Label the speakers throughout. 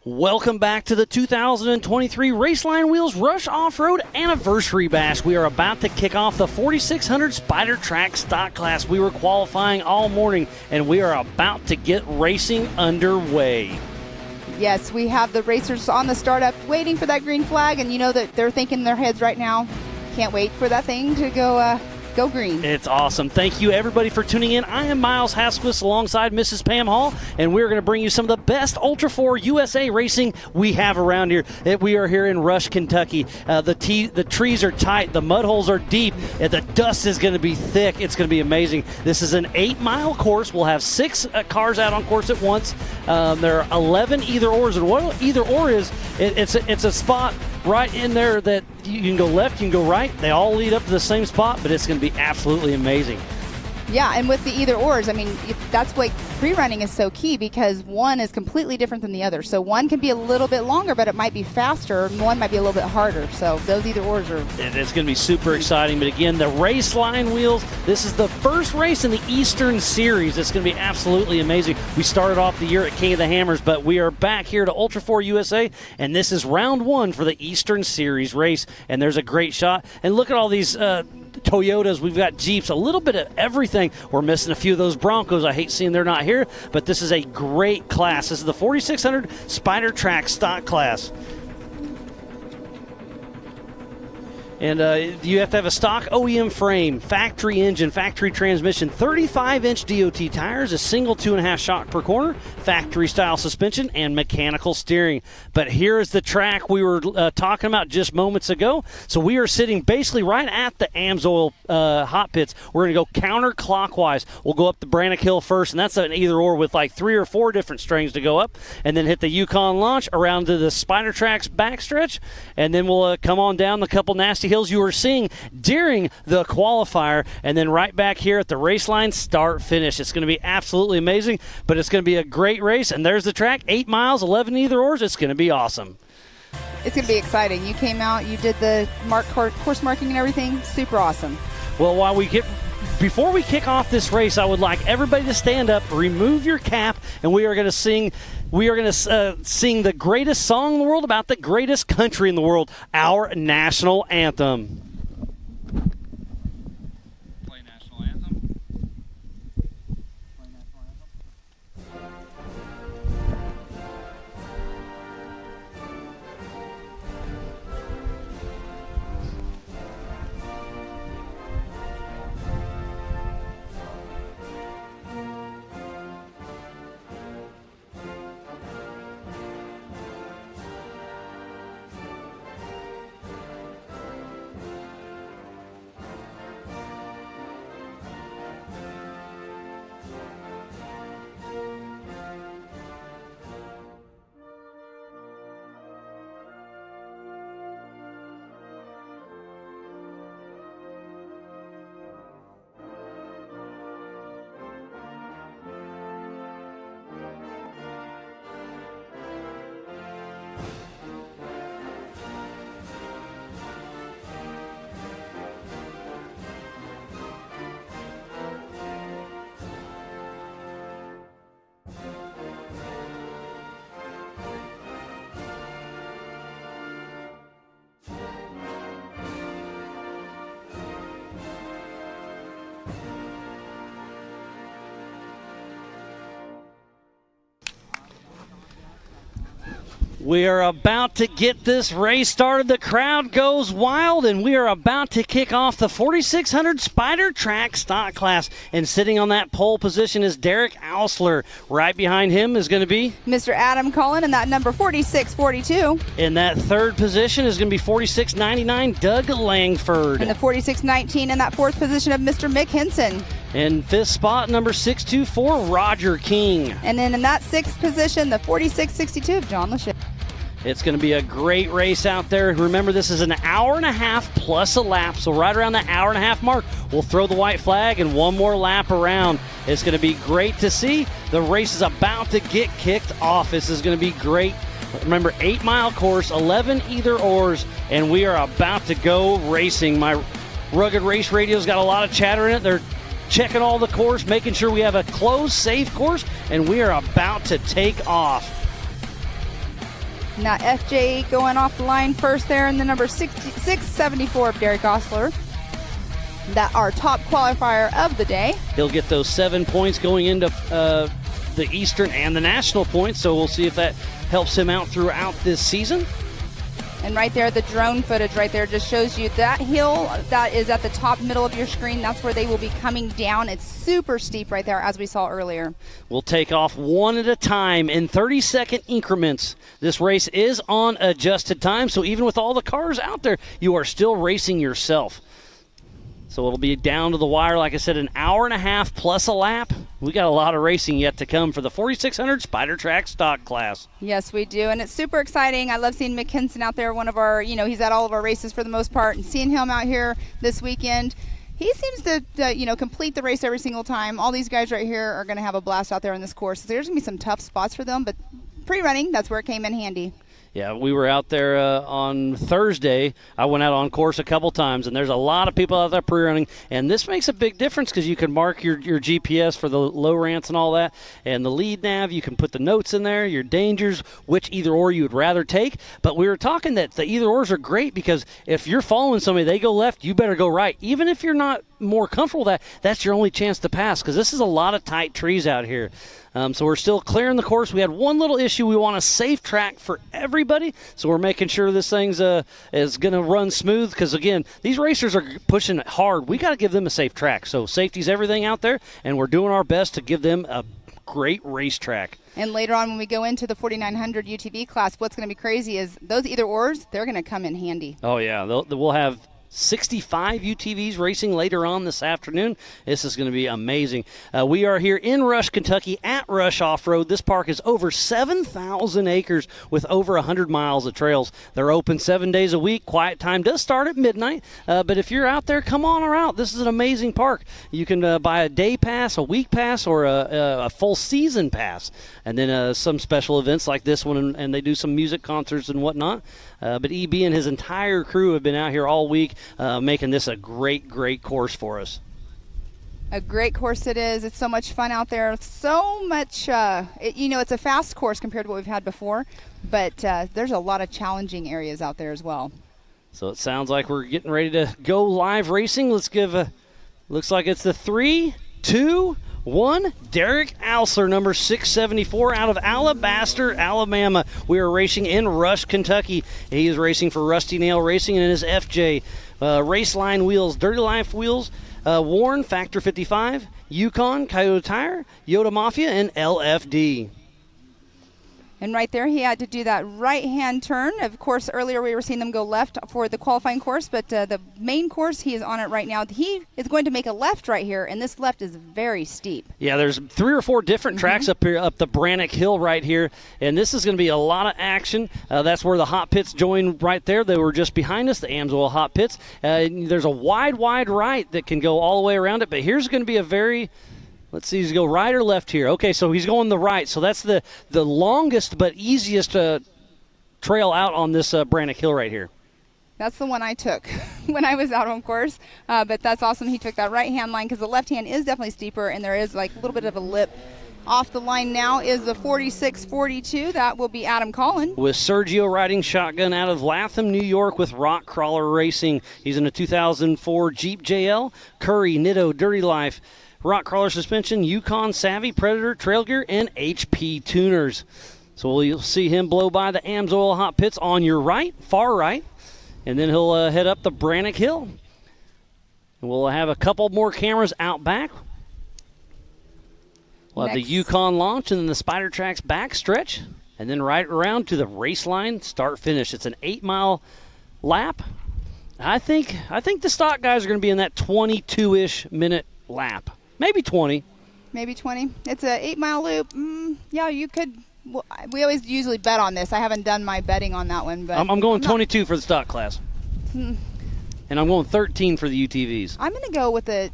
Speaker 1: Welcome back to the 2023 Raceline Wheels Rush Off-Road Anniversary Bash. We are about to kick off the 4600 Spider Track stock class. We were qualifying all morning, and we are about to get racing underway.
Speaker 2: Yes, we have the racers on the startup waiting for that green flag, and you know that they're thinking in their heads right now, can't wait for that thing to go green.
Speaker 1: It's awesome. Thank you, everybody, for tuning in. I am Miles Hasquist alongside Mrs. Pam Hall, and we're going to bring you some of the best Ultra 4 USA racing we have around here. We are here in Rush, Kentucky. The trees are tight. The mud holes are deep. And the dust is going to be thick. It's going to be amazing. This is an 8-mile course. We'll have 6 cars out on course at once. There are 11 either-ors, and what either-or is, it's a spot right in there that you can go left, you can go right. They all lead up to the same spot, but it's going to be absolutely amazing.
Speaker 2: Yeah, and with the either-ors, I mean, that's why pre-running is so key, because one is completely different than the other. So one can be a little bit longer, but it might be faster, and one might be a little bit harder. So those either-ors are...
Speaker 1: It's going to be super exciting. But again, the Raceline Wheels, this is the first race in the Eastern Series. It's going to be absolutely amazing. We started off the year at King of the Hammers, but we are back here to Ultra 4 USA, and this is round 1 for the Eastern Series race. And there's a great shot. And look at all these... Toyotas, we've got Jeeps, a little bit of everything. We're missing a few of those Broncos. I hate seeing they're not here, but this is a great class. This is the 4600 Spider Track stock class. And you have to have a stock OEM frame, factory engine, factory transmission, 35-inch DOT tires, a single 2.5 shock per corner, factory-style suspension, and mechanical steering. But here is the track we were talking about just moments ago. So we are sitting basically right at the AMSOIL hot pits. We're going to go counterclockwise. We'll go up the Brannock Hill first, and that's an either-or with like 3 or 4 different strings to go up, and then hit the Yukon launch around to the Spider Track's backstretch, and then we'll come on down the couple nasty hills you were seeing during the qualifier, and then right back here at the Raceline start finish. It's going to be absolutely amazing, but it's going to be a great race. And there's the track, 8 miles, 11 either-ors. It's going to be awesome.
Speaker 2: It's going to be exciting. You came out, you did the course marking and everything. Super awesome.
Speaker 1: Well, before we kick off this race, I would like everybody to stand up, remove your cap, and we are going to sing the greatest song in the world about the greatest country in the world, our national anthem.
Speaker 3: Play national anthem.
Speaker 1: We are about to get this race started. The crowd goes wild, and we are about to kick off the 4600 Spider Track stock class. And sitting on that pole position is Derek Ausler. Right behind him is going to be
Speaker 2: Mr. Adam Cullen, and that number 4642.
Speaker 1: In that third position is going to be 4699 Doug Langford.
Speaker 2: And the 4619 in that fourth position of Mr. Mick Henson.
Speaker 1: In fifth spot, number 624 Roger King.
Speaker 2: And then in that sixth position, the 4662 of John Lachey.
Speaker 1: It's going to be a great race out there. Remember, this is an hour and a half plus a lap, so right around the hour and a half mark, we'll throw the white flag and one more lap around. It's going to be great to see. The race is about to get kicked off. This is going to be great. Remember, 8-mile course, 11 either-ors, and we are about to go racing. My Rugged Race Radio's got a lot of chatter in it. They're checking all the course, making sure we have a closed, safe course, and we are about to take off.
Speaker 2: And that FJ going off the line first there, and the number 674 of Derek Osler. That our top qualifier of the day.
Speaker 1: He'll get those 7 points going into the Eastern and the National points, so we'll see if that helps him out throughout this season.
Speaker 2: And right there, the drone footage right there just shows you that hill that is at the top middle of your screen. That's where they will be coming down. It's super steep right there, as we saw earlier.
Speaker 1: We'll take off one at a time in 30-second increments. This race is on adjusted time, so even with all the cars out there, you are still racing yourself. So it'll be down to the wire, like I said, an hour and a half plus a lap. We got a lot of racing yet to come for the 4600 Spider Track stock class.
Speaker 2: Yes, we do, and it's super exciting. I love seeing McKinson out there, one of our, he's at all of our races for the most part, and seeing him out here this weekend. He seems to complete the race every single time. All these guys right here are going to have a blast out there on this course. There's going to be some tough spots for them, but pre-running, that's where it came in handy.
Speaker 1: Yeah, we were out there on Thursday. I went out on course a couple times, and there's a lot of people out there pre-running, and this makes a big difference because you can mark your GPS for the low rants and all that, and the lead nav, you can put the notes in there, your dangers, which either or you would rather take. But we were talking that the either ors are great because if you're following somebody, they go left, you better go right. Even if you're not more comfortable with that, that's your only chance to pass because this is a lot of tight trees out here. So we're still clearing the course. We had one little issue. We want a safe track for everybody, so we're making sure this thing's is going to run smooth because, again, these racers are pushing it hard. We got to give them a safe track. So safety's everything out there, and we're doing our best to give them a great racetrack.
Speaker 2: And later on when we go into the 4900 UTV class, what's going to be crazy is those either ors, they're going to come in handy.
Speaker 1: Oh, yeah. We'll have 65 UTVs racing later on this afternoon. This is going to be amazing. We are here in Rush, Kentucky at Rush Off-Road. This park is over 7,000 acres with over 100 miles of trails. They're open 7 days a week. Quiet time does start at midnight, but if you're out there, come on around. This is an amazing park. You can buy a day pass, a week pass, or a full season pass, and then some special events like this one, and they do some music concerts and whatnot. But EB and his entire crew have been out here all week making this a great, great course for us.
Speaker 2: A great course it is. It's so much fun out there. So much, it's a fast course compared to what we've had before, but there's a lot of challenging areas out there as well.
Speaker 1: So it sounds like we're getting ready to go live racing. Let's looks like it's the 3, 2, 1. Derek Alsler, number 674, out of Alabaster, Alabama. We are racing in Rush, Kentucky. He is racing for Rusty Nail Racing in his FJ. Raceline wheels, Dirty Life wheels, Warren, Factor 55, Yukon, Coyote Tire, Yoda Mafia, and LFD.
Speaker 2: And right there, he had to do that right-hand turn. Of course, earlier we were seeing them go left for the qualifying course, but the main course, he is on it right now. He is going to make a left right here, and this left is very steep. Yeah,
Speaker 1: there's 3 or 4 different tracks up here, up the Brannock Hill right here, and this is going to be a lot of action. That's where the hot pits join right there. They were just behind us, the Amsoil hot pits. There's a wide right that can go all the way around it, but here's going to be a very... Let's see, he's go right or left here. Okay, so he's going the right. So that's the longest but easiest trail out on this Brannock Hill right here.
Speaker 2: That's the one I took when I was out on course. But that's awesome. He took that right-hand line because the left hand is definitely steeper, and there is like a little bit of a lip. Off the line now is the 4642. That will be Adam Collin.
Speaker 1: With Sergio riding shotgun out of Latham, New York with Rock Crawler Racing. He's in a 2004 Jeep JL, Curry, Nitto, Dirty Life, Rock Crawler Suspension, Yukon, Savvy, Predator, Trail Gear, and HP Tuners. So you'll see him blow by the Amsoil hot pits on your right, far right, and then he'll head up the Brannock Hill. And we'll have a couple more cameras out back. We'll have the Yukon launch and then the Spider Tracks back stretch, and then right around to the race line start-finish. It's an 8-mile lap. I think the stock guys are going to be in that 22-ish minute lap. Maybe 20.
Speaker 2: Maybe 20. It's a 8-mile loop. Yeah, you could. Well, we always usually bet on this. I haven't done my betting on that one, but
Speaker 1: I'm going 22 for the stock class. And I'm going 13 for the UTVs.
Speaker 2: I'm going to go with a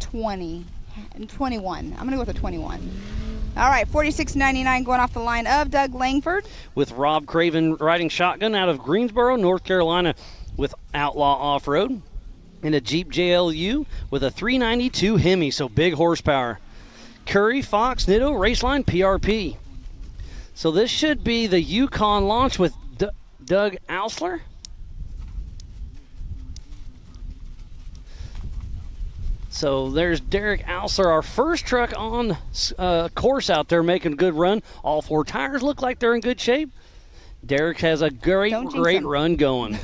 Speaker 2: 20 and 21. I'm going to go with a 21. All right, 46.99 going off the line of Doug Langford.
Speaker 1: With Rob Craven riding shotgun out of Greensboro, North Carolina with Outlaw Off-Road. And a Jeep JLU with a 392 Hemi, so big horsepower. Curry, Fox, Nitto, Raceline, PRP. So this should be the Yukon launch with Doug Ausler. So there's Derek Ausler, our first truck on course out there, making a good run. All 4 tires look like they're in good shape. Derek has a great run going.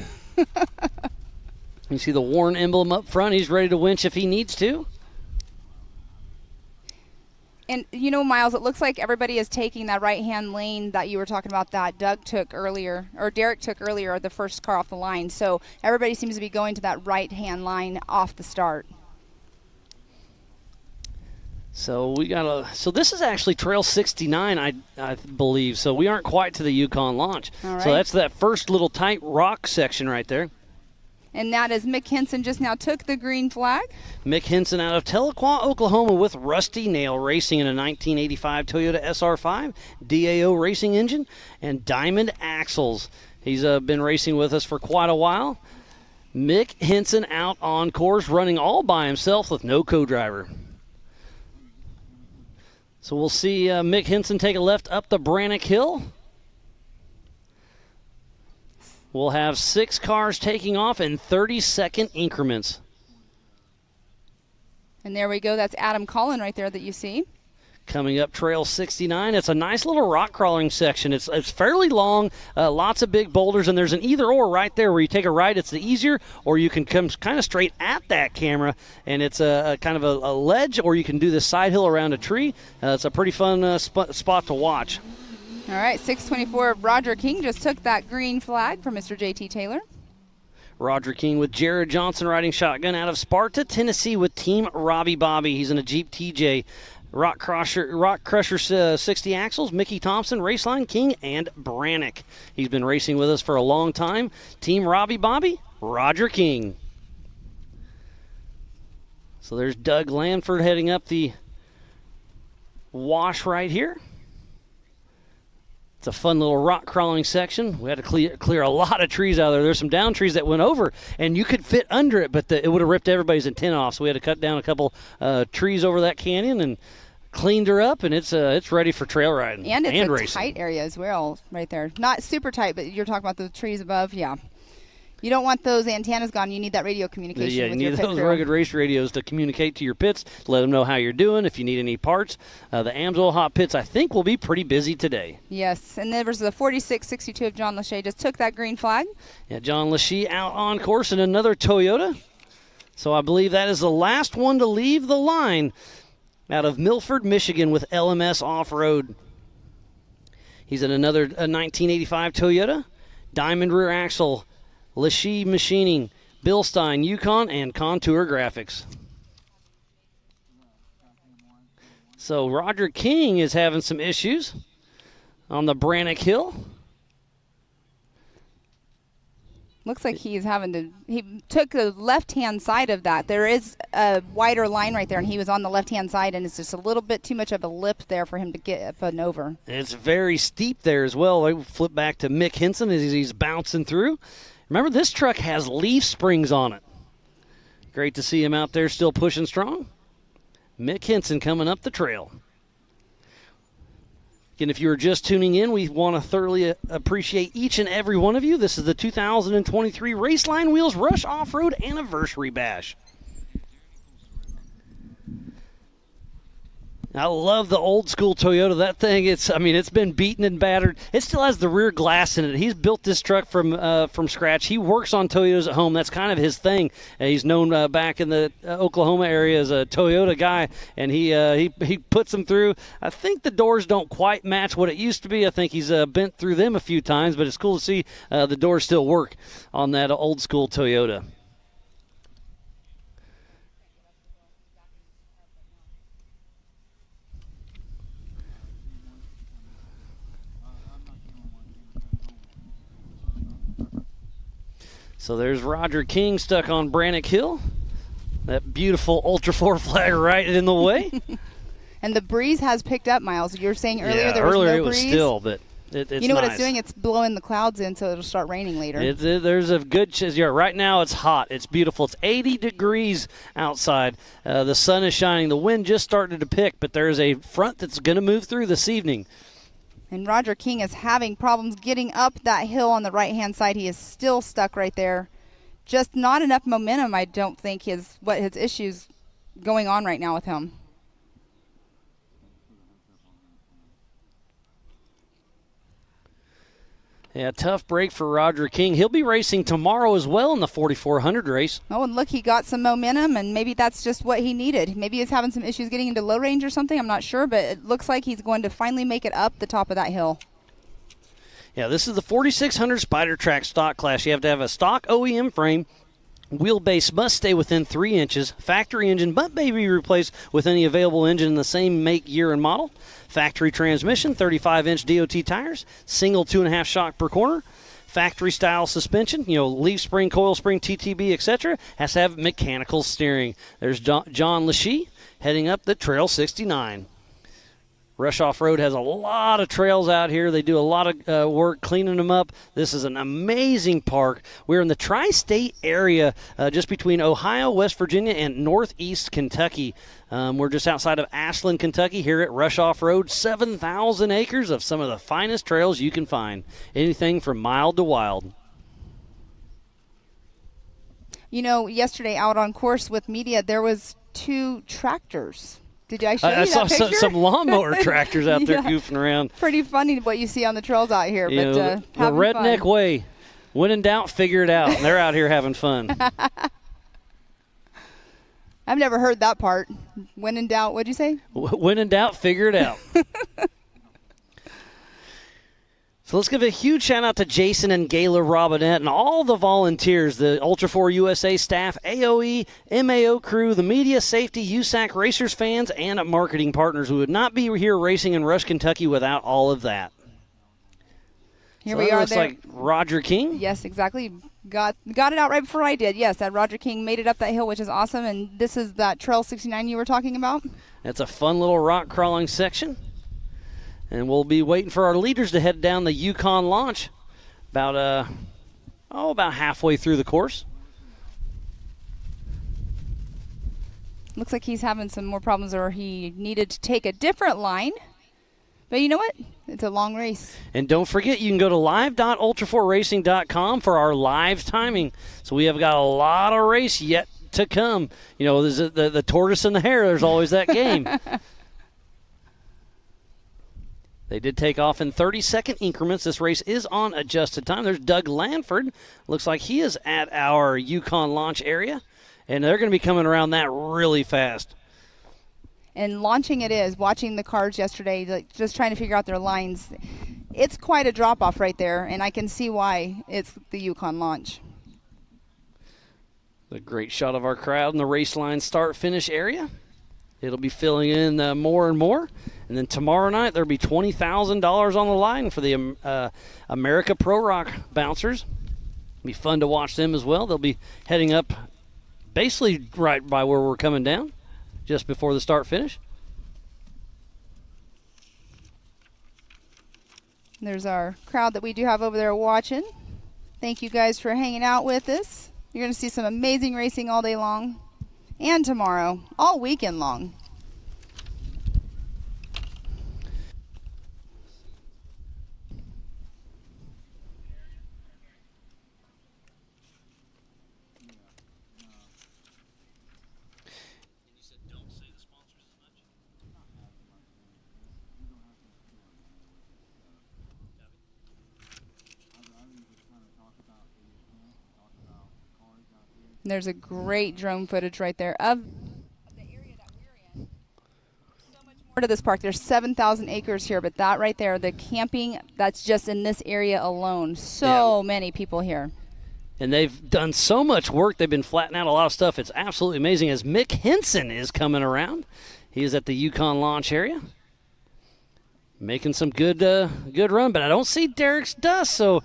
Speaker 1: You see the Warren emblem up front. He's ready to winch if he needs to.
Speaker 2: And, you know, Miles, it looks like everybody is taking that right-hand lane that you were talking about that Doug took earlier, or Derek took earlier, the first car off the line. So everybody seems to be going to that right-hand line off the start.
Speaker 1: So so this is actually Trail 69, I believe. So we aren't quite to the Yukon launch.
Speaker 2: All right.
Speaker 1: So that's that first little tight rock section right there.
Speaker 2: And that is Mick Henson just now took the green flag.
Speaker 1: Mick Henson out of Tahlequah, Oklahoma with Rusty Nail Racing in a 1985 Toyota SR5, DAO racing engine, and diamond axles. He's been racing with us for quite a while. Mick Henson out on course running all by himself with no co-driver. So we'll see Mick Henson take a left up the Brannock Hill. We'll have 6 cars taking off in 30-second increments.
Speaker 2: And there we go. That's Adam Collin right there that you see.
Speaker 1: Coming up Trail 69, it's a nice little rock crawling section. It's fairly long, lots of big boulders, and there's an either-or right there where you take a right, it's the easier, or you can come kind of straight at that camera, and it's a kind of a ledge, or you can do this side hill around a tree. It's a pretty fun spot to watch.
Speaker 2: All right, 624, Roger King just took that green flag from Mr. J.T. Taylor.
Speaker 1: Roger King with Jared Johnson riding shotgun out of Sparta, Tennessee with Team Robbie Bobby. He's in a Jeep TJ. Rock Crusher 60 axles, Mickey Thompson, Raceline King, and Brannock. He's been racing with us for a long time. Team Robbie Bobby, Roger King. So there's Doug Lanford heading up the wash right here. It's a fun little rock crawling section. We had to clear a lot of trees out of there. There's some down trees that went over, and you could fit under it, but it would have ripped everybody's antenna off. So we had to cut down a couple trees over that canyon and cleaned her up, and it's ready for trail riding
Speaker 2: and it's a
Speaker 1: racing.
Speaker 2: Tight area as well right there. Not super tight, but you're talking about the trees above. Yeah. You don't want those antennas gone. You need that radio communication
Speaker 1: Yeah, you
Speaker 2: with
Speaker 1: need
Speaker 2: your pit
Speaker 1: those
Speaker 2: crew.
Speaker 1: rugged race radios to communicate to your pits, let them know how you're doing, if you need any parts. The Amsoil Hot Pits, I think, will be pretty busy today.
Speaker 2: Yes, and there was the 4662 of John Lachey just took that green flag.
Speaker 1: Yeah, John Lachey out on course in another Toyota. So I believe that is the last one to leave the line out of Milford, Michigan with LMS Off-Road. He's in another 1985 Toyota. Diamond rear axle, Lachey Machining, Bill Stein, Yukon, and Contour Graphics. So Roger King is having some issues on the Brannock Hill.
Speaker 2: Looks like he took the left-hand side of that. There is a wider line right there, and he was on the left-hand side, and it's just a little bit too much of a lip there for him to get up and over.
Speaker 1: It's very steep there as well. I flip back to Mick Henson as he's bouncing through. Remember, this truck has leaf springs on it. Great to see him out there still pushing strong. Mick Henson coming up the trail. Again, if you were just tuning in, we want to thoroughly appreciate each and every one of you. This is the 2023 Raceline Wheels Rush Off-Road Anniversary Bash. I love the old school Toyota. That thing, it's been beaten and battered. It still has the rear glass in it. He's built this truck from scratch. He works on Toyotas at home. That's kind of his thing. He's known back in the Oklahoma area as a Toyota guy, and he puts them through. I think the doors don't quite match what it used to be. I think he's bent through them a few times, but it's cool to see the doors still work on that old school Toyota. So there's Roger King stuck on Brannock Hill. That beautiful Ultra 4 flag right in the way.
Speaker 2: And the breeze has picked up, Miles. You were saying earlier there was
Speaker 1: earlier
Speaker 2: no
Speaker 1: it was
Speaker 2: breeze.
Speaker 1: still, but it's
Speaker 2: you know what
Speaker 1: nice.
Speaker 2: it's doing? It's blowing the clouds in, so it'll start raining later.
Speaker 1: There's a good chance. Yeah, right now it's hot. It's beautiful. It's 80 degrees outside. The sun is shining. The wind just started to pick, but there's a front that's going to move through this evening.
Speaker 2: And Roger King is having problems getting up that hill on the right-hand side. He is still stuck right there. Just not enough momentum, I don't think, is what his issues going on right now with him.
Speaker 1: Yeah, tough break for Roger King. He'll be racing tomorrow as well in the 4,400 race.
Speaker 2: Oh, and look, he got some momentum, and maybe that's just what he needed. Maybe he's having some issues getting into low range or something. I'm not sure, but it looks like he's going to finally make it up the top of that hill.
Speaker 1: Yeah, this is the 4,600 Spider Track stock class. You have to have a stock OEM frame. Wheelbase must stay within 3 inches. Factory engine but may be replaced with any available engine in the same make, year, and model. Factory transmission, 35-inch DOT tires, single 2.5 shock per corner. Factory style suspension, leaf spring, coil spring, TTB, etc. Has to have mechanical steering. There's John Lachey heading up the Trail 69. Rush Off-Road has a lot of trails out here. They do a lot of work cleaning them up. This is an amazing park. We're in the tri-state area just between Ohio, West Virginia, and northeast Kentucky. We're just outside of Ashland, Kentucky, here at Rush Off-Road. 7,000 acres of some of the finest trails you can find. Anything from mild to wild.
Speaker 2: Yesterday out on course with media, there was 2 tractors. Did I show you
Speaker 1: I
Speaker 2: that
Speaker 1: saw
Speaker 2: picture?
Speaker 1: some lawnmower tractors out there
Speaker 2: Yeah.
Speaker 1: goofing around.
Speaker 2: Pretty funny what you see on the trails out here. But
Speaker 1: The
Speaker 2: having
Speaker 1: redneck
Speaker 2: fun.
Speaker 1: way. When in doubt, figure it out. And they're out here having fun.
Speaker 2: I've never heard that part. When in doubt, what'd you say?
Speaker 1: When in doubt, figure it out. So let's give a huge shout out to Jason and Gayla Robinette and all the volunteers, the Ultra 4 USA staff, AOE, MAO crew, the media, safety, USAC, racers, fans, and marketing partners. We would not be here racing in Rush, Kentucky without all of that.
Speaker 2: Here
Speaker 1: So
Speaker 2: we
Speaker 1: that
Speaker 2: are
Speaker 1: looks
Speaker 2: there.
Speaker 1: like Roger King.
Speaker 2: Yes, exactly. Got it out right before I did. Yes, that Roger King made it up that hill, which is awesome. And this is that Trail 69 you were talking about.
Speaker 1: That's a fun little rock crawling section. And we'll be waiting for our leaders to head down the Yukon launch about halfway through the course.
Speaker 2: Looks like he's having some more problems, or he needed to take a different line. But you know what? It's a long race.
Speaker 1: And don't forget, you can go to live.ultra4racing.com for our live timing. So we have got a lot of race yet to come. There's the tortoise and the hare. There's always that game. They did take off in 30-second increments. This race is on adjusted time. There's Doug Lanford. Looks like he is at our Yukon launch area. And they're going to be coming around that really fast.
Speaker 2: And launching it is, watching the cars yesterday, just trying to figure out their lines. It's quite a drop-off right there, and I can see why it's the Yukon launch.
Speaker 1: A great shot of our crowd in the race line start-finish area. It'll be filling in more and more. And then tomorrow night, there'll be $20,000 on the line for the America Pro Rock bouncers. It'll be fun to watch them as well. They'll be heading up basically right by where we're coming down, just before the start-finish.
Speaker 2: There's our crowd that we do have over there watching. Thank you guys for hanging out with us. You're going to see some amazing racing all day long and tomorrow, all weekend long. There's a great drone footage right there of the area that we're in. So much more to this park. There's 7,000 acres here, but that right there, the camping, that's just in this area alone. So many people here.
Speaker 1: And they've done so much work. They've been flattening out a lot of stuff. It's absolutely amazing as Mick Henson is coming around. He is at the Yukon launch area. Making some good run, but I don't see Derek's dust, so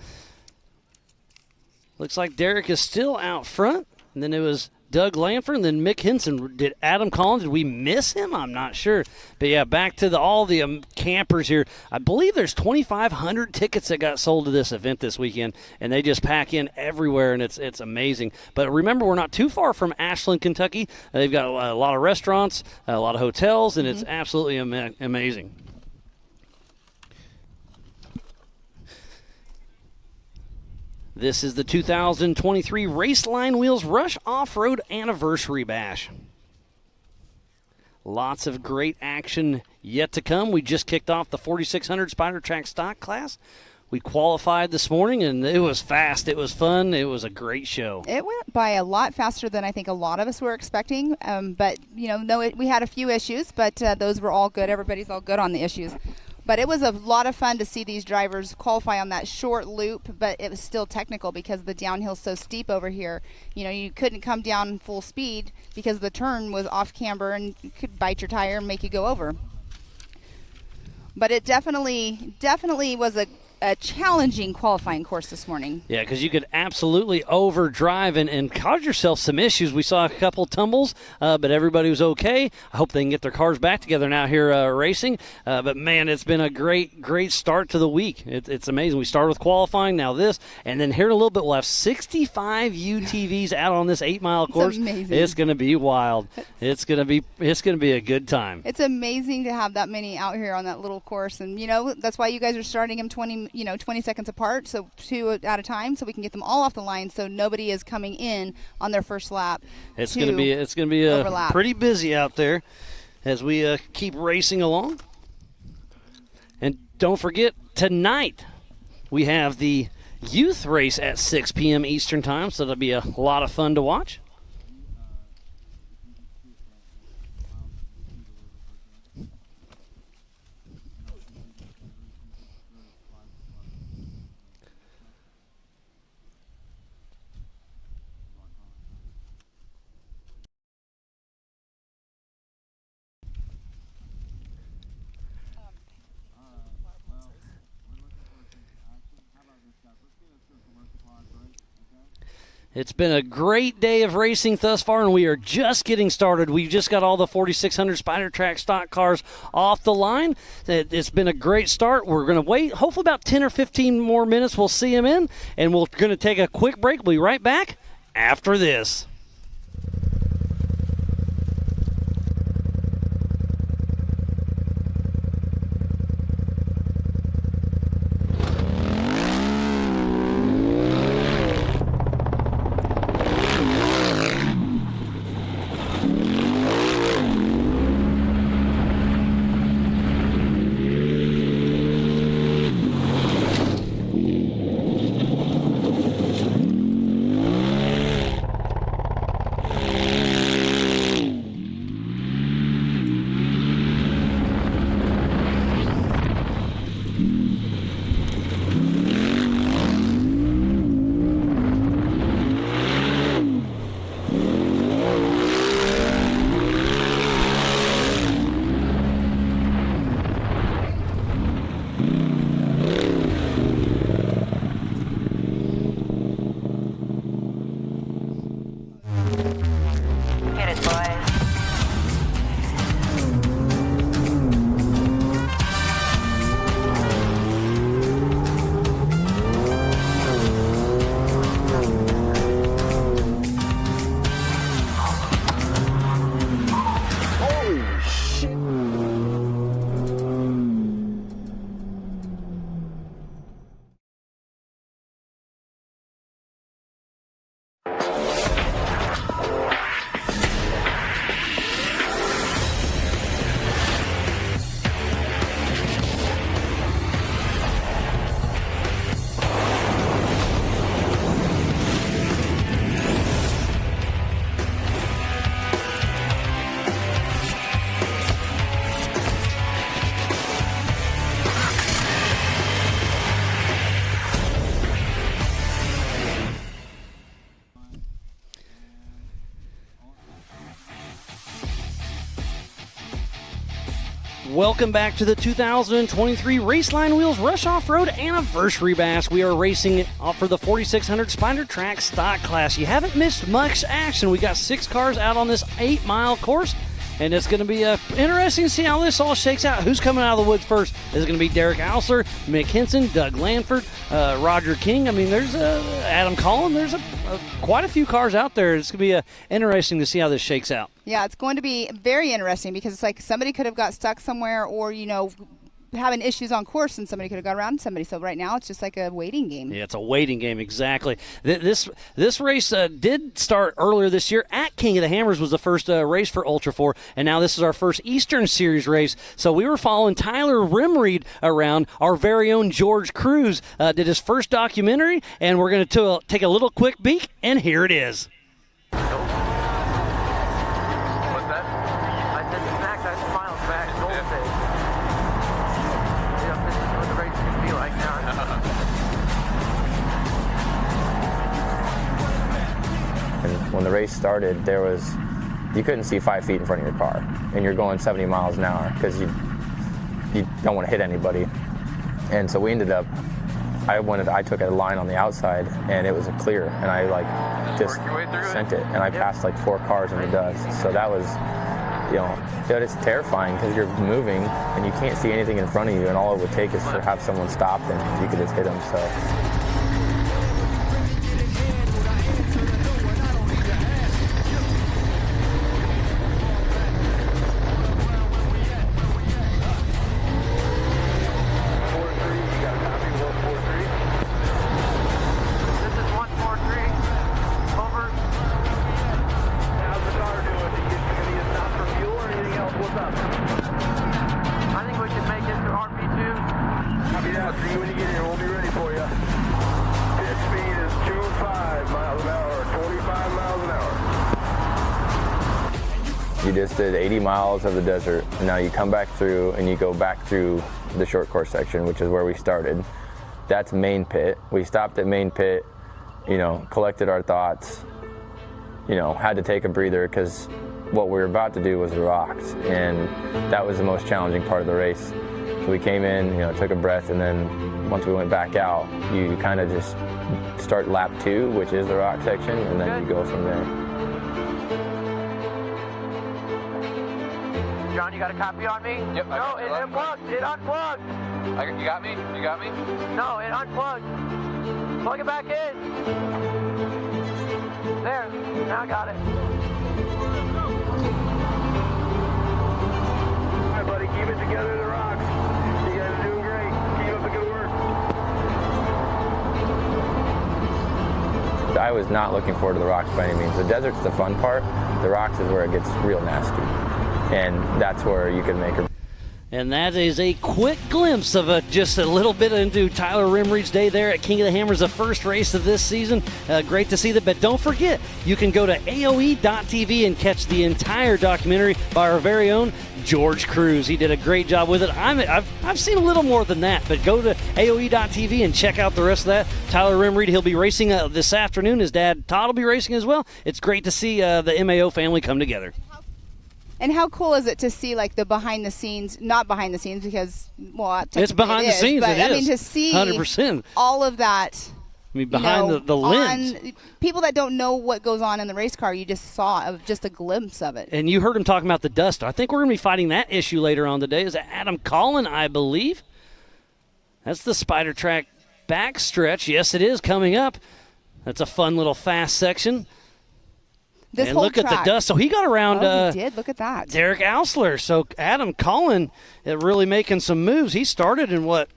Speaker 1: looks like Derek is still out front. And then it was Doug Lanford and then Mick Henson. Did Adam Collins, did we miss him? I'm not sure. But, yeah, back to all the campers here. I believe there's 2,500 tickets that got sold to this event this weekend, and they just pack in everywhere, and it's amazing. But remember, we're not too far from Ashland, Kentucky. They've got a lot of restaurants, a lot of hotels, and it's absolutely amazing. This is the 2023 Raceline Wheels Rush Off-Road Anniversary Bash. Lots of great action yet to come. We just kicked off the 4600 Spider Track stock class. We qualified this morning, and it was fast. It was fun. It was a great show.
Speaker 2: It went by a lot faster than I think a lot of us were expecting. But, we had a few issues, but those were all good. Everybody's all good on the issues. But it was a lot of fun to see these drivers qualify on that short loop, but it was still technical because the downhill's so steep over here. You couldn't come down full speed because the turn was off camber and you could bite your tire and make you go over. But it definitely was a challenging qualifying course this morning.
Speaker 1: Yeah, because you could absolutely overdrive and cause yourself some issues. We saw a couple tumbles, but everybody was okay. I hope they can get their cars back together now here racing. But, man, it's been a great start to the week. It's amazing. We started with qualifying, now this, and then here in a little bit we'll have 65 UTVs out on this 8-mile course.
Speaker 2: Amazing.
Speaker 1: It's going to be wild. It's going to be a good time.
Speaker 2: It's amazing to have that many out here on that little course, and that's why you guys are starting them 20 seconds apart, so 2 at a time, so we can get them all off the line, so nobody is coming in on their first lap.
Speaker 1: It's going to be pretty busy out there as we keep racing along. And don't forget, tonight we have the youth race at 6 p.m. Eastern Time, so that'll be a lot of fun to watch. It's been a great day of racing thus far, and we are just getting started. We've just got all the 4600 Spider Track stock cars off the line. It's been a great start. We're going to wait, hopefully about 10 or 15 more minutes. We'll see them in, and we're going to take a quick break. We'll be right back after this. Welcome back to the 2023 Raceline Wheels Rush Off-Road Anniversary Bash. We are racing for the 4600 Spider Track stock class. You haven't missed much action. We got 6 cars out on this 8-mile course, and it's going to be interesting to see how this all shakes out. Who's coming out of the woods first? Is it going to be Derek Alser, Mick Henson, Doug Lanford, Roger King? I mean, there's Adam Collin. There's quite a few cars out there. It's going to be interesting to see how this shakes out.
Speaker 2: Yeah, it's going to be very interesting because it's like somebody could have got stuck somewhere or, having issues on course and somebody could have got around somebody. So right now it's just like a waiting game.
Speaker 1: Yeah, it's a waiting game, exactly. This race did start earlier this year at King of the Hammers, was the first race for Ultra 4, and now this is our first Eastern Series race. So we were following Tyler Rimreed around. Our very own George Cruz did his first documentary, and we're going to take a little quick peek, and here it is.
Speaker 4: What's that? I said snack that smile back, gold face. This is what the race can be like now.
Speaker 5: And when the race started, you couldn't see 5 feet in front of your car, and you're going 70 miles an hour because you don't want to hit anybody. And so we ended up, I took a line on the outside, and it was a clear, and I just sent it, and I passed 4 cars in the dust. So that was, it's terrifying because you're moving and you can't see anything in front of you, and all it would take is to have someone stop, and you could just hit them. So.
Speaker 4: I think we should make it to RP2.
Speaker 6: Copy that. See you when you get here. We'll be ready for you. Pit speed is 25 miles an hour, 25 miles an hour.
Speaker 5: You just did 80 miles of the desert, and now you come back through and you go back through the short course section, which is where we started. That's main pit. We stopped at main pit, collected our thoughts, had to take a breather because what we were about to do was the rocks, and that was the most challenging part of the race. So we came in, took a breath, and then once we went back out, you kind of just start lap 2, which is the rock section, and then you go from there.
Speaker 4: John, you got a copy on me?
Speaker 3: Yep.
Speaker 4: No, it unplugged. It unplugged.
Speaker 3: You got me? You got me?
Speaker 4: No, it unplugged. Plug it back in. There. Now I got it.
Speaker 6: All right, buddy. Keep it together, the rocks. You guys are doing great. Keep up the good work.
Speaker 5: I was not looking forward to the rocks by any means. The desert's the fun part. The rocks is where it gets real nasty. And that's where you can make a...
Speaker 1: And that is a quick glimpse of just a little bit into Tyler Rimreed's day there at King of the Hammers, the first race of this season. Great to see that. But don't forget, you can go to AOE.tv and catch the entire documentary by our very own George Cruz. He did a great job with it. I've seen a little more than that, but go to AOE.tv and check out the rest of that. Tyler Rimreed, he'll be racing this afternoon. His dad, Todd, will be racing as well. It's great to see the MAO family come together.
Speaker 2: And how cool is it to see the behind the scenes, not behind the scenes because,
Speaker 1: it's behind the scenes.
Speaker 2: But
Speaker 1: it is.
Speaker 2: to see
Speaker 1: 100%.
Speaker 2: all of that.
Speaker 1: Behind the lens.
Speaker 2: People that don't know what goes on in the race car, you just saw just a glimpse of it.
Speaker 1: And you heard him talking about the dust. I think we're going to be fighting that issue later on today. Is it Adam Collin, I believe? That's the Spider Track backstretch. Yes, it is coming up. That's a fun little fast section.
Speaker 2: This
Speaker 1: and
Speaker 2: whole
Speaker 1: look
Speaker 2: track.
Speaker 1: at the dust. So he got around
Speaker 2: he did. Look at that.
Speaker 1: Derek Ausler. So Adam Collin really making some moves. He started in what?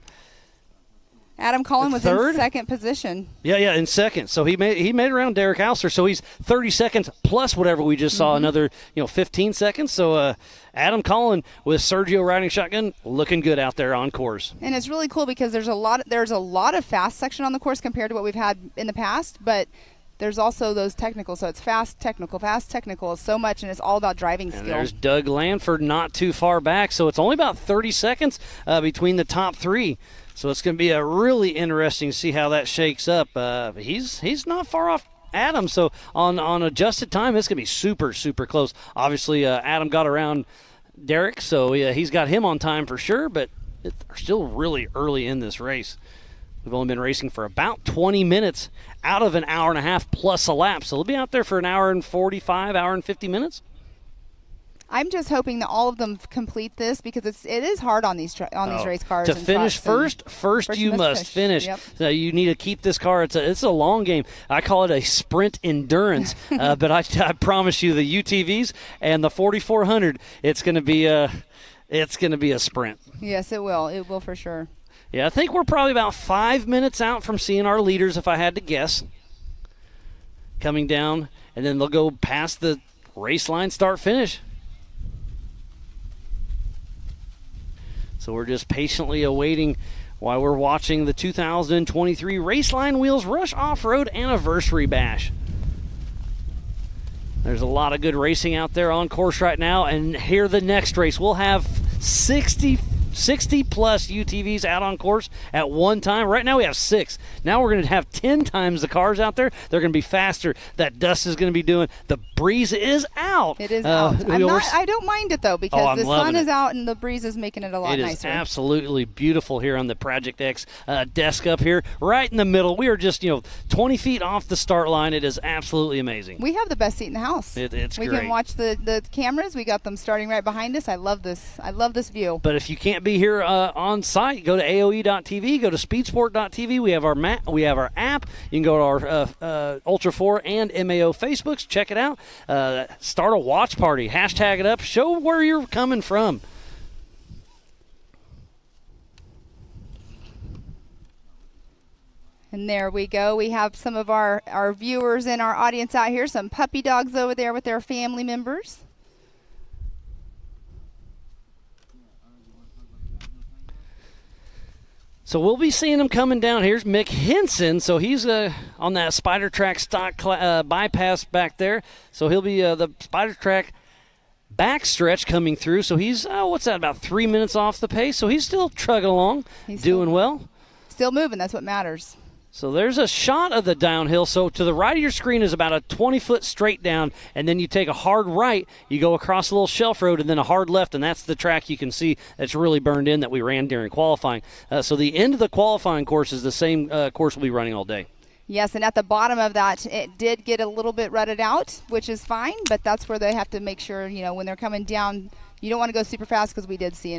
Speaker 2: Adam Collin was
Speaker 1: third?
Speaker 2: in second position.
Speaker 1: Yeah, in second. So he made around Derek Ausler. So he's 30 seconds plus whatever we just saw, another 15 seconds. So Adam Collin with Sergio riding shotgun, looking good out there on course.
Speaker 2: And it's really cool because there's a lot of fast section on the course compared to what we've had in the past, but there's also those technicals. So it's fast, technical, so much, and it's all about driving skill.
Speaker 1: And there's Doug Lanford not too far back. So it's only about 30 seconds between the top 3. So it's going to be a really interesting to see how that shakes up. He's not far off Adam. So on adjusted time, it's going to be super, super close. Obviously, Adam got around Derek, so he's got him on time for sure, but they're still really early in this race. We've only been racing for about 20 minutes out of an hour and a half plus a lap. So they'll be out there for an hour and 45, hour and 50 minutes.
Speaker 2: I'm just hoping that all of them complete this because it is hard on these race cars.
Speaker 1: To finish first you must finish.
Speaker 2: Yep.
Speaker 1: So you need to keep this car. It's a long game. I call it a sprint endurance. But I promise you, the UTVs and the 4400, it's going to be it's going to be a sprint.
Speaker 2: Yes, it will. It will for sure.
Speaker 1: Yeah, I think we're probably about 5 minutes out from seeing our leaders, if I had to guess, coming down, and then they'll go past the race line, start, finish. So we're just patiently awaiting while we're watching the 2023 Raceline Wheels Rush Off-Road Anniversary Bash. There's a lot of good racing out there on course right now, and here the next race. We'll have 60 plus UTVs out on course at one time. Right now we have 6. Now we're going to have 10 times the cars out there. They're going to be faster. That dust is going to be doing. The breeze is out.
Speaker 2: It is out. I don't mind it though, because the sun is out and the breeze is making it a lot nicer.
Speaker 1: It is absolutely beautiful here on the Project X desk up here, right in the middle. We are just 20 feet off the start line. It is absolutely amazing.
Speaker 2: We have the best seat in the house.
Speaker 1: It's
Speaker 2: we
Speaker 1: great.
Speaker 2: We can watch the cameras. We got them starting right behind us. I love this. I love this view.
Speaker 1: But if you can't be here on site, go to AOE.tv, go to Speedsport.tv. We have our we have our app. You can go to our Ultra 4 and MAO Facebooks. Check it out. Start a watch party. Hashtag it up. Show where you're coming from.
Speaker 2: And there we go. We have some of our viewers in our audience out here. Some puppy dogs over there with their family members.
Speaker 1: So we'll be seeing him coming down. Here's Mick Henson. So he's on that Spider Track stock bypass back there. So he'll be the Spider Track backstretch coming through. So he's, about 3 minutes off the pace. So he's still trugging along, doing well.
Speaker 2: Still moving. That's what matters.
Speaker 1: So there's a shot of the downhill. So to the right of your screen is about a 20-foot straight down, and then you take a hard right, you go across a little shelf road, and then a hard left, and that's the track you can see that's really burned in that we ran during qualifying. So the end of the qualifying course is the same course we'll be running all day.
Speaker 2: Yes, and at the bottom of that, it did get a little bit rutted out, which is fine, but that's where they have to make sure, when they're coming down, you don't want to go super fast, because we did see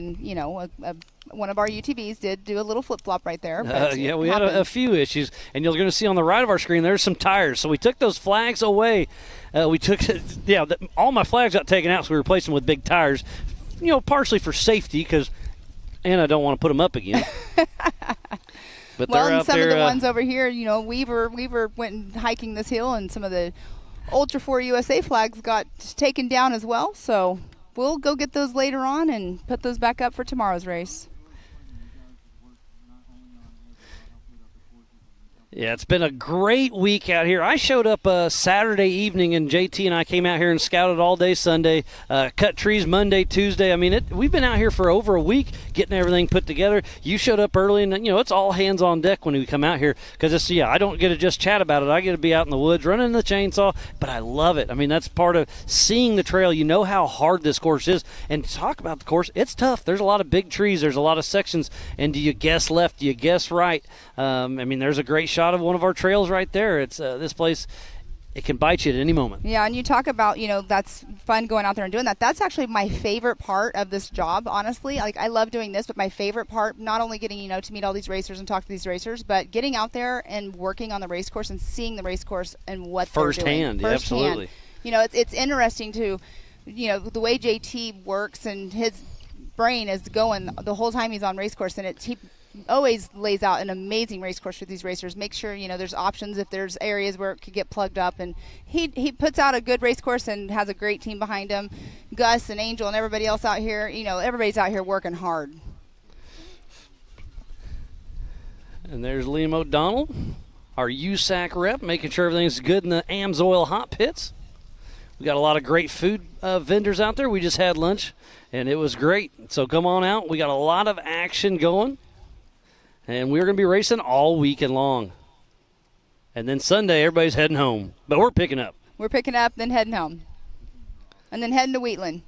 Speaker 2: one of our UTVs did do a little flip-flop right there.
Speaker 1: Yeah, we had a few issues, and you're going to see on the right of our screen there's some tires. So we took those flags away. All my flags got taken out, so we replaced them with big tires, partially for safety, because Anna don't want to put them up again. But
Speaker 2: well,
Speaker 1: they're
Speaker 2: and
Speaker 1: out
Speaker 2: some
Speaker 1: there,
Speaker 2: of the ones over here, Weaver went hiking this hill, and some of the Ultra 4 USA flags got taken down as well. So we'll go get those later on and put those back up for tomorrow's race.
Speaker 1: Yeah, it's been a great week out here. I showed up Saturday evening, and JT and I came out here and scouted all day Sunday, cut trees Monday, Tuesday. I mean, we've been out here for over a week getting everything put together. You showed up early, and, it's all hands on deck when we come out here, because I don't get to just chat about it. I get to be out in the woods running the chainsaw, but I love it. I mean, that's part of seeing the trail. You know how hard this course is, and to talk about the course, it's tough. There's a lot of big trees. There's a lot of sections, and do you guess left? Do you guess right? There's a great shot of one of our trails right there. It's this place, it can bite you at any moment.
Speaker 2: Yeah, and you talk about, that's fun going out there and doing that. That's actually my favorite part of this job, honestly. Like, I love doing this, but my favorite part, not only getting, to meet all these racers and talk to these racers, but getting out there and working on the race course and seeing the race course and what they're doing.
Speaker 1: Firsthand, absolutely.
Speaker 2: It's interesting to, the way JT works and his brain is going the whole time he's on race course, and he always lays out an amazing race course for these racers. Make sure there's options if there's areas where it could get plugged up, and he puts out a good race course and has a great team behind him. Gus and Angel and everybody else out here, everybody's out here working hard.
Speaker 1: And there's Liam O'Donnell, our USAC rep, making sure everything's good in the AMSOIL hot pits. We got a lot of great food vendors out there. We just had lunch, and it was great. So come on out. We got a lot of action going. And we're going to be racing all weekend long. And then Sunday, everybody's heading home. But we're picking up.
Speaker 2: We're picking up, then heading home. And then heading to Wheatland.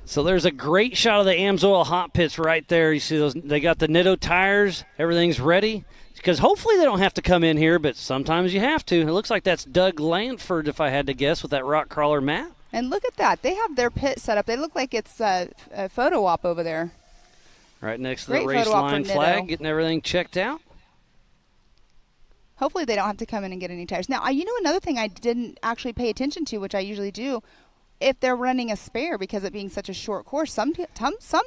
Speaker 1: So there's a great shot of the AMSOIL hot pits right there. You see those? They got the Nitto tires. Everything's ready. Because hopefully they don't have to come in here, but sometimes you have to. It looks like that's Doug Lanford, if I had to guess, with that rock crawler mat.
Speaker 2: And look at that. They have their pit set up. They look like it's a photo op over there.
Speaker 1: Right next to
Speaker 2: Great
Speaker 1: the race
Speaker 2: photo op for
Speaker 1: line
Speaker 2: Nitto.
Speaker 1: flag, getting everything checked out.
Speaker 2: Hopefully they don't have to come in and get any tires. Now, you know another thing I didn't actually pay attention to, which I usually do, if they're running a spare, because it being such a short course, some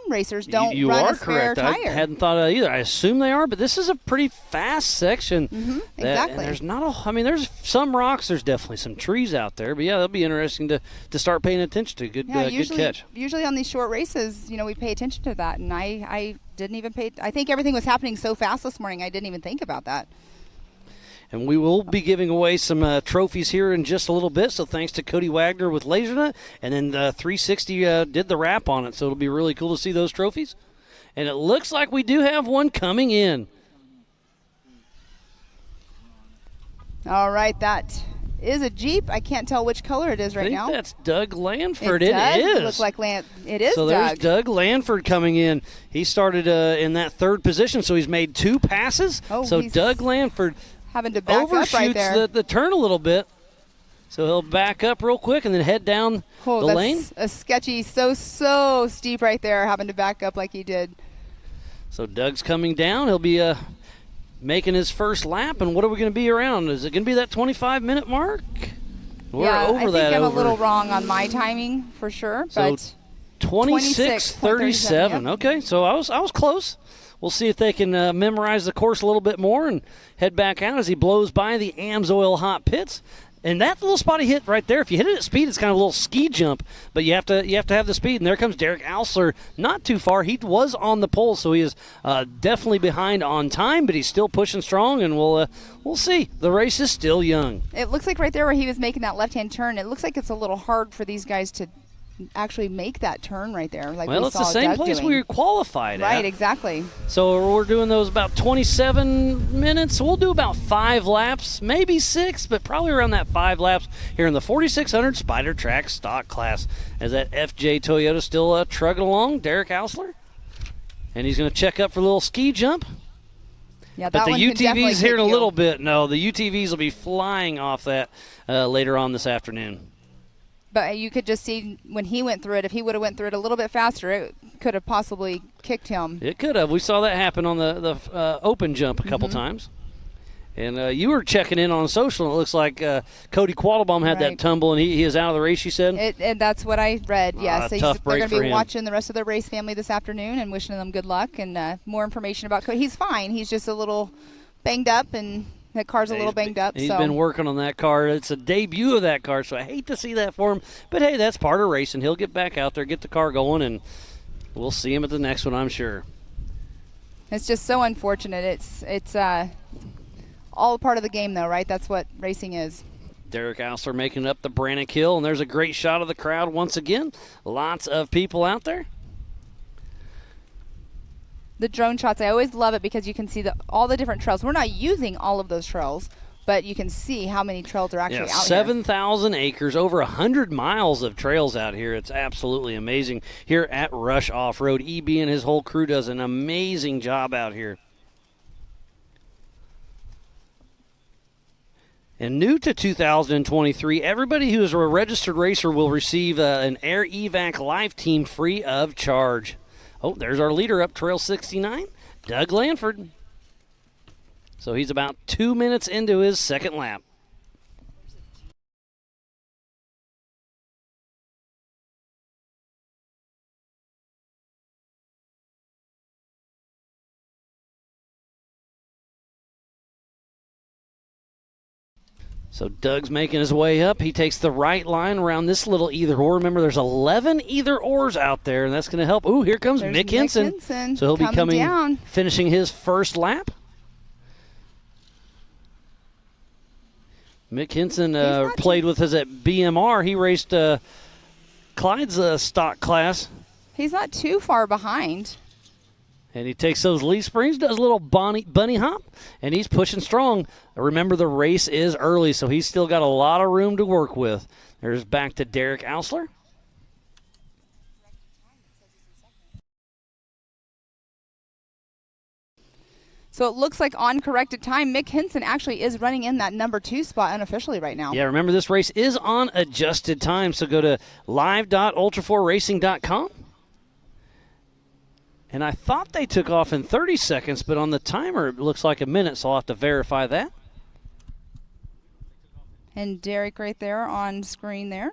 Speaker 2: racers don't
Speaker 1: you
Speaker 2: run
Speaker 1: are
Speaker 2: a spare
Speaker 1: correct.
Speaker 2: tire.
Speaker 1: I hadn't thought of that either. I assume they are, but this is a pretty fast section. And
Speaker 2: exactly.
Speaker 1: there's there's some rocks. There's definitely some trees out there, but yeah, that'll be interesting to start paying attention to. Good catch.
Speaker 2: Usually on these short races, we pay attention to that, and I didn't even pay. I think everything was happening so fast this morning, I didn't even think about that.
Speaker 1: And we will be giving away some trophies here in just a little bit. So thanks to Cody Wagner with LaserNet. And then 360 did the wrap on it. So it'll be really cool to see those trophies. And it looks like we do have one coming in.
Speaker 2: All right, that is a Jeep. I can't tell which color it is right now.
Speaker 1: I think that's Doug Lanford.
Speaker 2: It
Speaker 1: is.
Speaker 2: look like it is
Speaker 1: so
Speaker 2: Doug.
Speaker 1: there's Doug Lanford coming in. He started in that third position, so he's made 2 passes. So Doug Lanford
Speaker 2: having to back up right
Speaker 1: overshoots
Speaker 2: there.
Speaker 1: the turn a little bit. So he'll back up real quick and then head down the lane.
Speaker 2: A sketchy, so steep right there, having to back up like he did.
Speaker 1: So Doug's coming down. He'll be making his first lap. And what are we going to be around? Is it going to be that 25-minute mark? We're over
Speaker 2: I think
Speaker 1: that.
Speaker 2: I'm a little wrong on my timing for sure,
Speaker 1: so
Speaker 2: but
Speaker 1: 26:37.
Speaker 2: Yep.
Speaker 1: Okay, so I was close. We'll see if they can memorize the course a little bit more and head back out as he blows by the AMSOIL hot pits. And that little spot he hit right there, if you hit it at speed, it's kind of a little ski jump, but you have to have the speed. And there comes Derek Alsler, not too far. He was on the pole, so he is definitely behind on time, but he's still pushing strong. And we'll see. The race is still young.
Speaker 2: It looks like right there where he was making that left-hand turn, it looks like it's a little hard for these guys to actually make that turn right there.
Speaker 1: Well, it's the same place we qualified at.
Speaker 2: Right, exactly.
Speaker 1: So we're doing those about 27 minutes. So we'll do about 5 laps, maybe 6, but probably around that 5 laps here in the 4600 Spider Track stock class. As that FJ Toyota still trugging along, Derek Alsler. And he's going to check up for a little ski jump.
Speaker 2: Yeah,
Speaker 1: but
Speaker 2: that
Speaker 1: the
Speaker 2: one can definitely
Speaker 1: UTVs here in a
Speaker 2: kick
Speaker 1: little
Speaker 2: you.
Speaker 1: bit. No, the UTVs will be flying off that later on this afternoon.
Speaker 2: But you could just see when he went through it, if he would have went through it a little bit faster, it could have possibly kicked him.
Speaker 1: It could have. We saw that happen on the open jump a couple times. And you were checking in on social, and it looks like Cody Quattlebaum had that tumble, and he is out of the race, you said?
Speaker 2: And that's what I read, yes.
Speaker 1: Tough
Speaker 2: They're
Speaker 1: break
Speaker 2: going to
Speaker 1: for
Speaker 2: be
Speaker 1: him.
Speaker 2: watching the rest of the race family this afternoon and wishing them good luck and more information about Cody. He's fine. He's just a little banged up, and that car's a little banged up.
Speaker 1: He's been working on that car. It's a debut of that car, so I hate to see that for him. But, hey, that's part of racing. He'll get back out there, get the car going, and we'll see him at the next one, I'm sure.
Speaker 2: It's just so unfortunate. It's all part of the game, though, right? That's what racing is.
Speaker 1: Derek Alsler making up the Brannock Hill, and there's a great shot of the crowd once again. Lots of people out there.
Speaker 2: The drone shots, I always love it because you can see all the different trails. We're not using all of those trails, but you can see how many trails are actually out
Speaker 1: 7,000 acres, over 100 miles of trails out here. It's absolutely amazing here at Rush Off-Road. EB and his whole crew does an amazing job out here. And new to 2023, everybody who is a registered racer will receive an Air Evac Life Team free of charge. Oh, there's our leader up Trail 69, Doug Lanford. So he's about 2 minutes into his second lap. So Doug's making his way up. He takes the right line around this little either or. Remember, there's 11 either ors out there, and that's going to help. Ooh, here comes Mick Henson. So he'll be coming down, finishing his first lap. Mick Henson played with us at BMR. He raced Clyde's stock class.
Speaker 2: He's not too far behind.
Speaker 1: And he takes those leaf springs, does a little bunny hop, and he's pushing strong. Remember, the race is early, so he's still got a lot of room to work with. There's back to Derek Alsler.
Speaker 2: So it looks like on corrected time, Mick Hinson actually is running in that number 2 spot unofficially right now.
Speaker 1: Yeah, remember this race is on adjusted time, so go to live.ultra4racing.com. And I thought they took off in 30 seconds, but on the timer it looks like a minute, so I'll have to verify that.
Speaker 2: And Derek right there on screen there.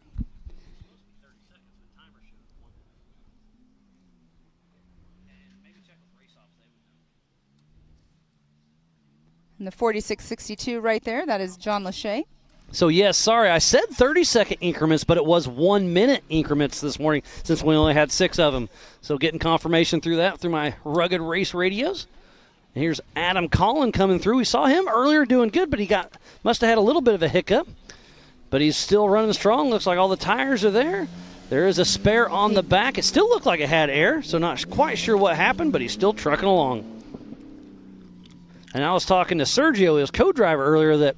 Speaker 2: And the 46.62 right there, that is John Lachey.
Speaker 1: So, yes, sorry, I said 30-second increments, but it was 1 minute increments this morning since we only had 6 of them. So getting confirmation through that through my rugged race radios. And here's Adam Collin coming through. We saw him earlier doing good, but he must have had a little bit of a hiccup. But he's still running strong. Looks like all the tires are there. There is a spare on the back. It still looked like it had air, so not quite sure what happened, but he's still trucking along. And I was talking to Sergio, his co-driver, earlier, that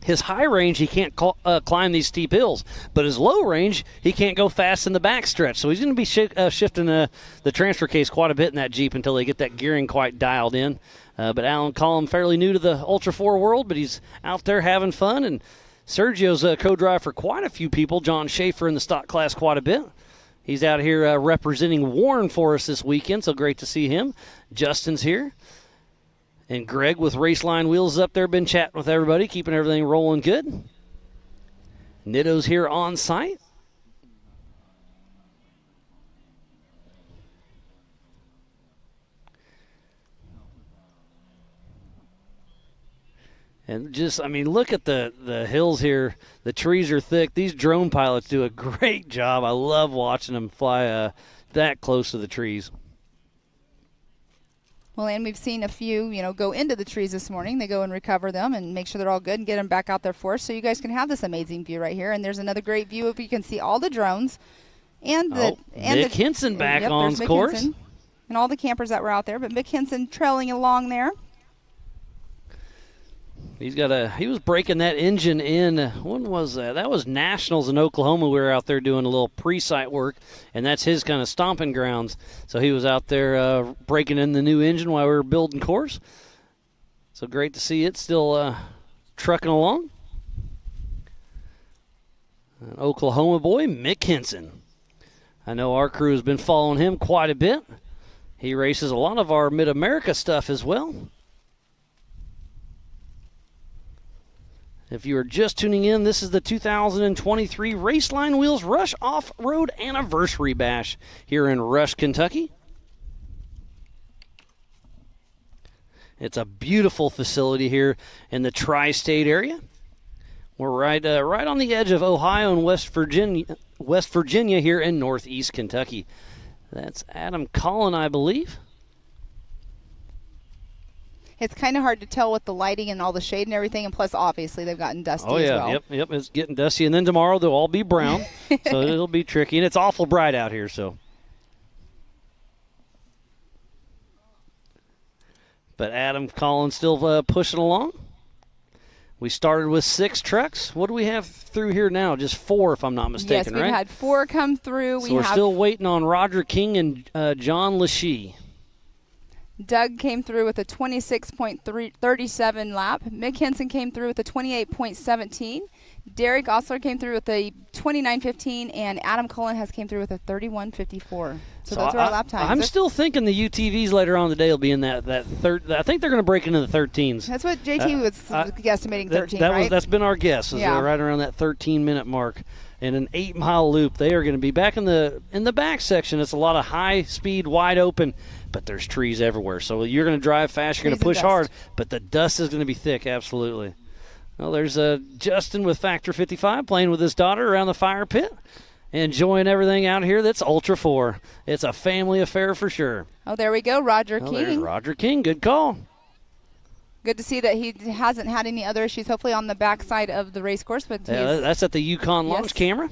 Speaker 1: his high range, he can't climb these steep hills. But his low range, he can't go fast in the backstretch. So he's going to be shifting the transfer case quite a bit in that Jeep until they get that gearing quite dialed in. But Alan Collin, fairly new to the Ultra 4 world, but he's out there having fun. And Sergio's a co-driver for quite a few people. John Schaefer in the stock class quite a bit. He's out here representing Warren for us this weekend, so great to see him. Justin's here. And Greg with Raceline Wheels up there, been chatting with everybody, keeping everything rolling good. Nitto's here on site. And just, I mean, look at the hills here. The trees are thick. These drone pilots do a great job. I love watching them fly that close to the trees.
Speaker 2: Well, and we've seen a few, go into the trees this morning. They go and recover them and make sure they're all good and get them back out there for us so you guys can have this amazing view right here. And there's another great view if you can see all the drones. And
Speaker 1: Mick Hinson back on course.
Speaker 2: Hinson and all the campers that were out there. But Mick Hinson trailing along there.
Speaker 1: He was breaking that engine in, when was that? That was Nationals in Oklahoma. We were out there doing a little pre-site work, and that's his kind of stomping grounds. So he was out there breaking in the new engine while we were building course. So great to see it still trucking along. An Oklahoma boy, Mick Hinson. I know our crew has been following him quite a bit. He races a lot of our Mid-America stuff as well. If you are just tuning in, this is the 2023 Raceline Wheels Rush Off-Road Anniversary Bash here in Rush, Kentucky. It's a beautiful facility here in the tri-state area. We're right on the edge of Ohio and West Virginia here in northeast Kentucky. That's Adam Collin, I believe.
Speaker 2: It's kind of hard to tell with the lighting and all the shade and everything, and plus, obviously, they've gotten dusty as well.
Speaker 1: Yep, it's getting dusty. And then tomorrow they'll all be brown, so it'll be tricky. And it's awful bright out here, so. But Adam Collins still pushing along. We started with 6 trucks. What do we have through here now? Just 4, if I'm not mistaken,
Speaker 2: right? Yes, we've had 4 come through.
Speaker 1: So we're still waiting on Roger King and John Lachey.
Speaker 2: Doug came through with a 26.37 lap. Mick Hinson came through with a 28.17. Derek Osler came through with a 29.15, and Adam Cullen has came through with a 31.54. So those are our lap times.
Speaker 1: I'm still thinking the UTVs later on in the day will be in that third. I think they're going to break into the 13s.
Speaker 2: That's what JT was guesstimating, 13, right?
Speaker 1: That's been our guess. Right around that 13-minute mark. In an 8-mile loop, they are going to be back in the back section. It's a lot of high speed, wide open, but there's trees everywhere. So you're going to drive fast, you're going to push hard, but the dust is going to be thick, absolutely. Well, there's Justin with Factor 55 playing with his daughter around the fire pit, enjoying everything out here that's Ultra 4. It's a family affair for sure.
Speaker 2: Oh, there we go, Roger King.
Speaker 1: There's Roger King, good call.
Speaker 2: Good to see that he hasn't had any other issues, hopefully on the backside of the race course. But
Speaker 1: that's at the Yukon launch camera.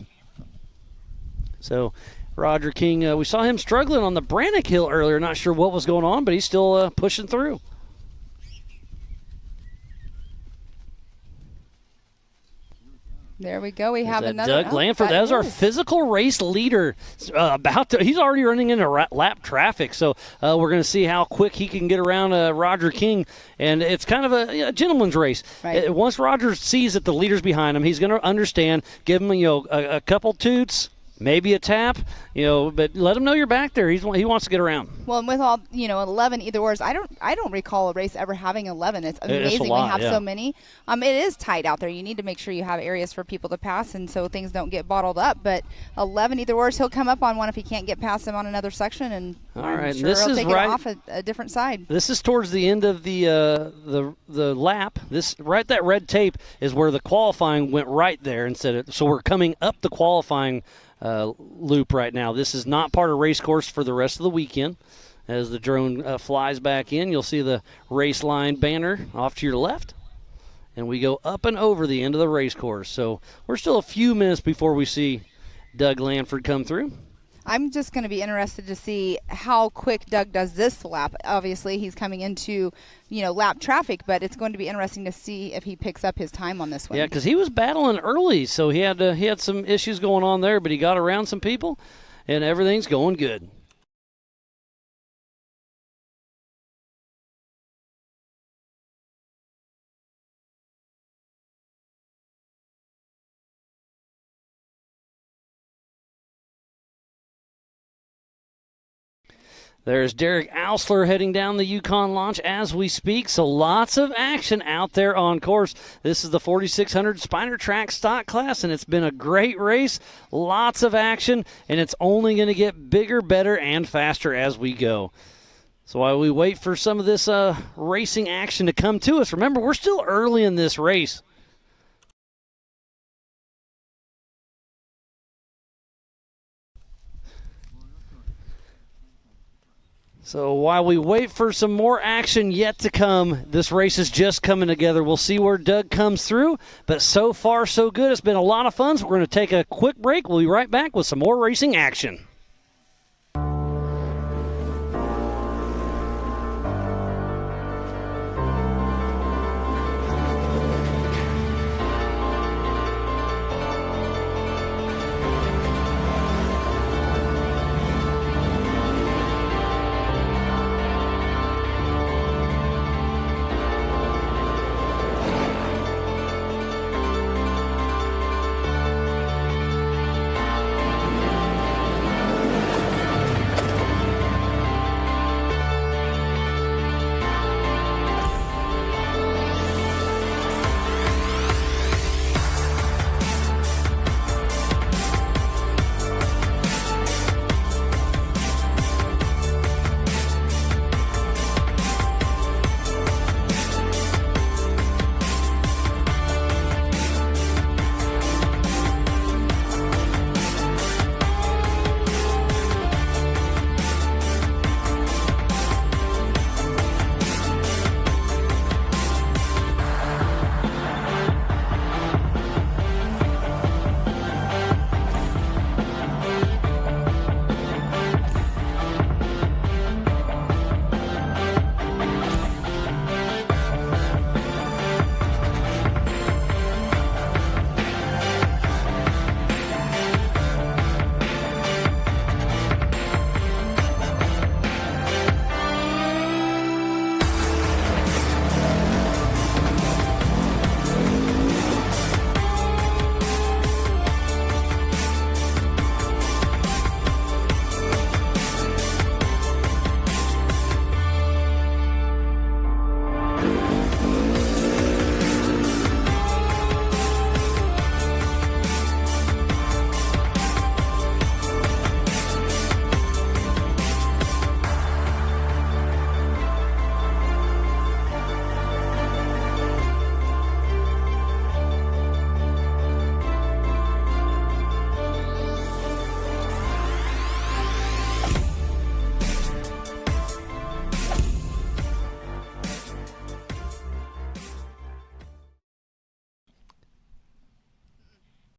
Speaker 1: So Roger King, we saw him struggling on the Brannock Hill earlier. Not sure what was going on, but he's still pushing through.
Speaker 2: There we go. We have
Speaker 1: That
Speaker 2: another.
Speaker 1: Doug Lanford. That was our
Speaker 2: is.
Speaker 1: physical race leader. He's already running into lap traffic, so we're going to see how quick he can get around Roger King. And it's kind of a gentleman's race.
Speaker 2: Right.
Speaker 1: Once Roger sees that the leader's behind him, he's going to understand. Give him a couple toots. Maybe a tap, but let him know you're back there. He wants to get around.
Speaker 2: Well, and with all 11 either ors, I don't recall a race ever having 11. It's amazing
Speaker 1: a lot,
Speaker 2: we have
Speaker 1: yeah.
Speaker 2: so many. It is tight out there. You need to make sure you have areas for people to pass, and so things don't get bottled up. But 11 either ors, he'll come up on one if he can't get past him on another section, and
Speaker 1: All
Speaker 2: I'm
Speaker 1: right,
Speaker 2: sure
Speaker 1: this
Speaker 2: he'll
Speaker 1: is
Speaker 2: take
Speaker 1: right-
Speaker 2: it off a different side.
Speaker 1: This is towards the end of the lap. This that red tape is where the qualifying went right there so we're coming up the qualifying loop right now. This is not part of race course for the rest of the weekend. As the drone flies back in, you'll see the race line banner off to your left. And we go up and over the end of the race course. So we're still a few minutes before we see Doug Lanford come through.
Speaker 2: I'm just going to be interested to see how quick Doug does this lap. Obviously, he's coming into, lap traffic, but it's going to be interesting to see if he picks up his time on this one.
Speaker 1: Yeah, because he was battling early, so he had some issues going on there, but he got around some people, and everything's going good. There's Derek Ausler heading down the Yukon launch as we speak, so lots of action out there on course. This is the 4600 Spiner Track stock class, and it's been a great race. Lots of action, and it's only going to get bigger, better, and faster as we go. So while we wait for some of this racing action to come to us, remember, we're still early in this race. So while we wait for some more action yet to come, this race is just coming together. We'll see where Doug comes through, but so far so good. It's been a lot of fun, so we're going to take a quick break. We'll be right back with some more racing action.